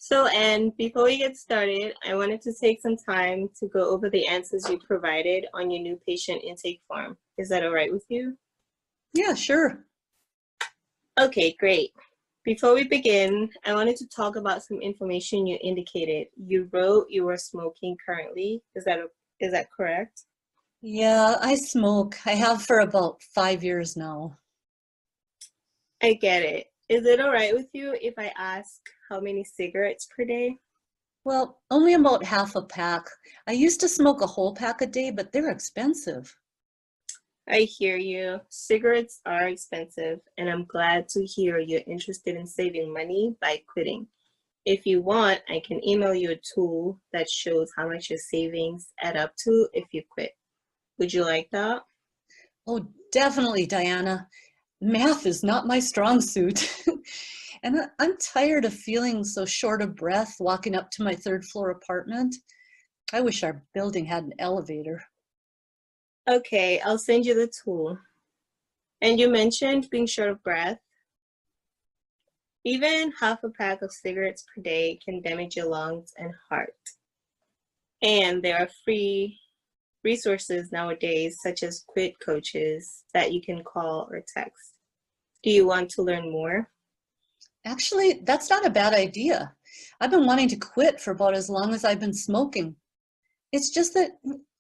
So, and before we get started, I wanted to take some time to go over the answers you provided on your new patient intake form. Is that all right with you? Yeah, sure. Okay, great. Before we begin, I wanted to talk about some information you indicated. You wrote you were smoking currently. Is that correct? Yeah, I smoke. I have for about 5 years now. I get it. Is it all right with you if I ask how many cigarettes per day? Well, only about half a pack. I used to smoke a whole pack a day, but they're expensive. I hear you. Cigarettes are expensive, and I'm glad to hear you're interested in saving money by quitting. If you want, I can email you a tool that shows how much your savings add up to if you quit. Would you like that? Oh, definitely, Diana. Math is not my strong suit. And I'm tired of feeling so short of breath walking up to my third floor apartment. I wish our building had an elevator. Okay, I'll send you the tool. And you mentioned being short of breath. Even half a pack of cigarettes per day can damage your lungs and heart. And there are free resources nowadays, such as quit coaches, that you can call or text. Do you want to learn more? Actually, that's not a bad idea. I've been wanting to quit for about as long as I've been smoking. It's just that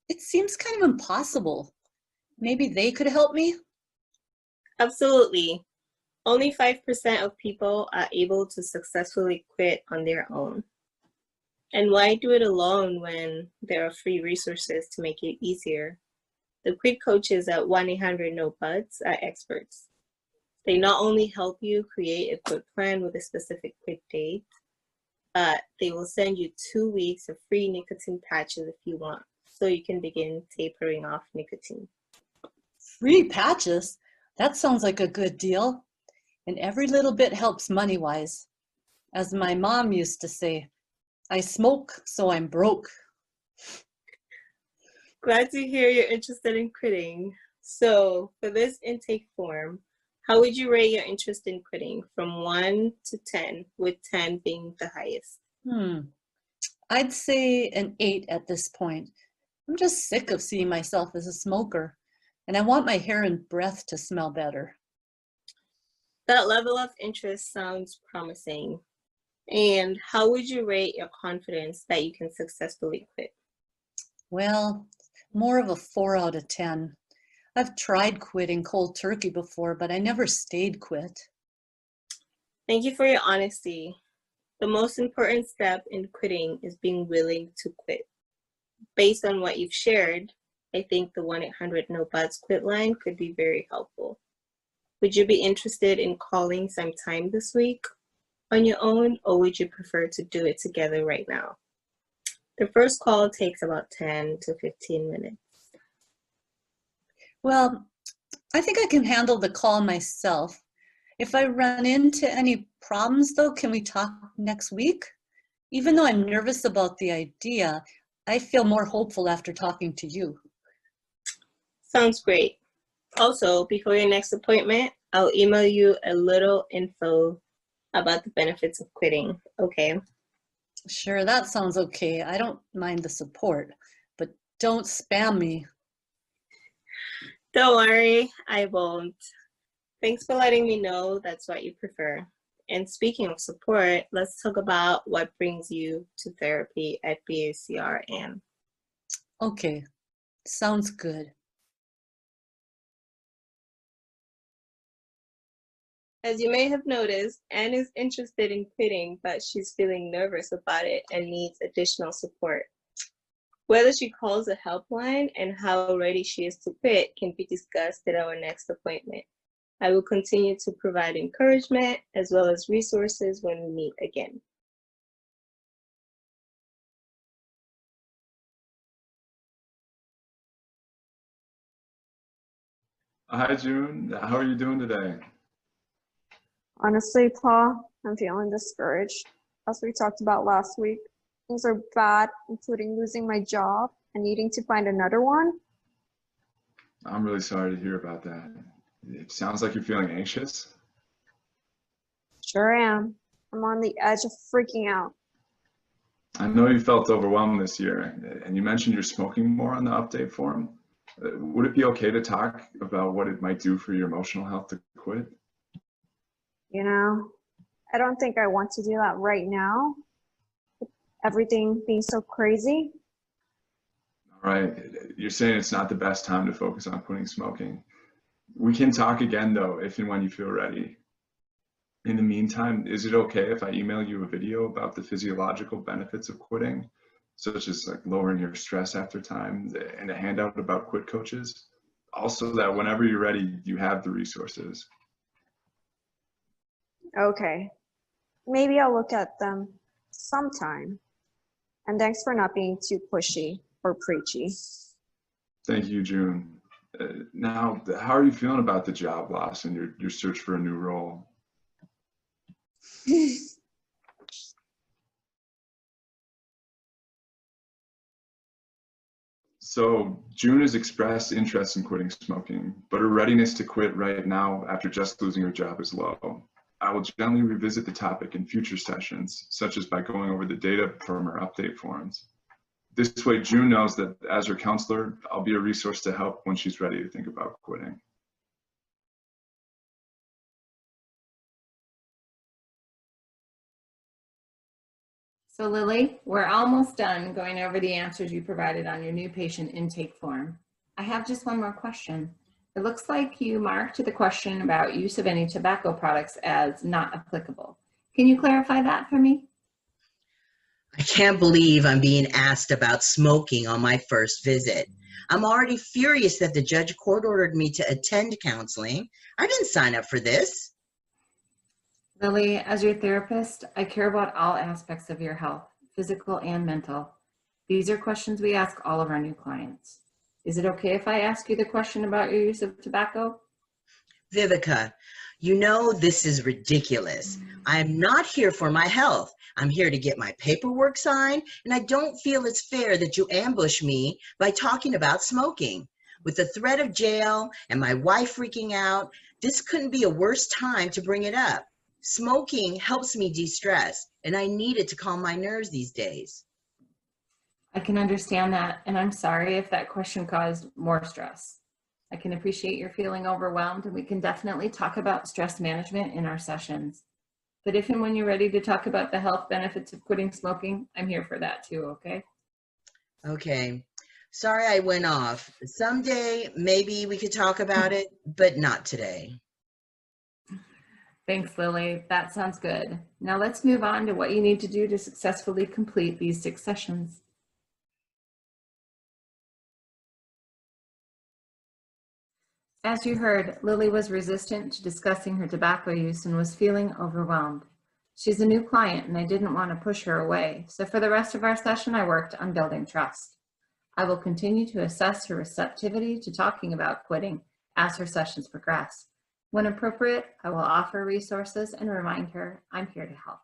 it seems kind of impossible. Maybe they could help me? Absolutely. Only 5% of people are able to successfully quit on their own. And why do it alone when there are free resources to make it easier? The quit coaches at 1-800-NO-BUTS are experts. They not only help you create a quit plan with a specific quit date, but they will send you 2 weeks of free nicotine patches if you want, so you can begin tapering off nicotine. Free patches? That sounds like a good deal. And every little bit helps money-wise. As my mom used to say, I smoke, so I'm broke. Glad to hear you're interested in quitting. So for this intake form, how would you rate your interest in quitting from 1 to 10, with 10 being the highest? I'd say an 8 at this point. I'm just sick of seeing myself as a smoker, and I want my hair and breath to smell better. That level of interest sounds promising. And how would you rate your confidence that you can successfully quit? Well, more of a 4 out of 10. I've tried quitting cold turkey before, but I never stayed quit. Thank you for your honesty. The most important step in quitting is being willing to quit. Based on what you've shared, I think the 1-800-NO-BUTS quit line could be very helpful. Would you be interested in calling sometime this week on your own, or would you prefer to do it together right now? The first call takes about 10 to 15 minutes. Well, I think I can handle the call myself. If I run into any problems, though, can we talk next week? Even though I'm nervous about the idea, I feel more hopeful after talking to you. Sounds great. Also, before your next appointment, I'll email you a little info about the benefits of quitting, okay? Sure, that sounds okay. I don't mind the support, but don't spam me. Don't worry, I won't. Thanks for letting me know that's what you prefer. And speaking of support, let's talk about what brings you to therapy at BACR, Anne. Okay, sounds good. As you may have noticed, Anne is interested in quitting, but she's feeling nervous about it and needs additional support. Whether she calls a helpline and how ready she is to quit can be discussed at our next appointment. I will continue to provide encouragement as well as resources when we meet again. Hi, June. How are you doing today? Honestly, Paul, I'm feeling discouraged. As we talked about last week, things are bad, including losing my job and needing to find another one. I'm really sorry to hear about that. It sounds like you're feeling anxious. Sure am. I'm on the edge of freaking out. I know you felt overwhelmed this year, and you mentioned you're smoking more on the update form. Would it be okay to talk about what it might do for your emotional health to quit? You know, I don't think I want to do that right now. Everything being so crazy. All right, you're saying it's not the best time to focus on quitting smoking. We can talk again though, if and when you feel ready. In the meantime, is it okay if I email you a video about the physiological benefits of quitting, such as like lowering your stress after time, and a handout about quit coaches? Also, that whenever you're ready, you have the resources. Okay, maybe I'll look at them sometime. And thanks for not being too pushy or preachy. Thank you, June. Now, how are you feeling about the job loss and your search for a new role? So June has expressed interest in quitting smoking, but her readiness to quit right now after just losing her job is low. I will gently revisit the topic in future sessions, such as by going over the data from her update forms. This way, June knows that as her counselor, I'll be a resource to help when she's ready to think about quitting. So Lily, we're almost done going over the answers you provided on your new patient intake form. I have just one more question. It looks like you marked the question about use of any tobacco products as not applicable. Can you clarify that for me? I can't believe I'm being asked about smoking on my first visit. I'm already furious that the judge court ordered me to attend counseling. I didn't sign up for this. Lily, as your therapist, I care about all aspects of your health, physical and mental. These are questions we ask all of our new clients. Is it okay if I ask you the question about your use of tobacco? Vivica, you know this is ridiculous. I'm not here for my health. I'm here to get my paperwork signed, and I don't feel it's fair that you ambush me by talking about smoking. With the threat of jail and my wife freaking out, this couldn't be a worse time to bring it up. Smoking helps me de-stress, and I need it to calm my nerves these days. I can understand that, and I'm sorry if that question caused more stress. I can appreciate you're feeling overwhelmed, and we can definitely talk about stress management in our sessions. But if and when you're ready to talk about the health benefits of quitting smoking, I'm here for that too, okay? Okay. Sorry I went off. Someday, maybe we could talk about it, but not today. Thanks, Lily. That sounds good. Now let's move on to what you need to do to successfully complete these 6 sessions. As you heard, Lily was resistant to discussing her tobacco use and was feeling overwhelmed. She's a new client and I didn't want to push her away, so for the rest of our session, I worked on building trust. I will continue to assess her receptivity to talking about quitting as her sessions progress. When appropriate, I will offer resources and remind her I'm here to help.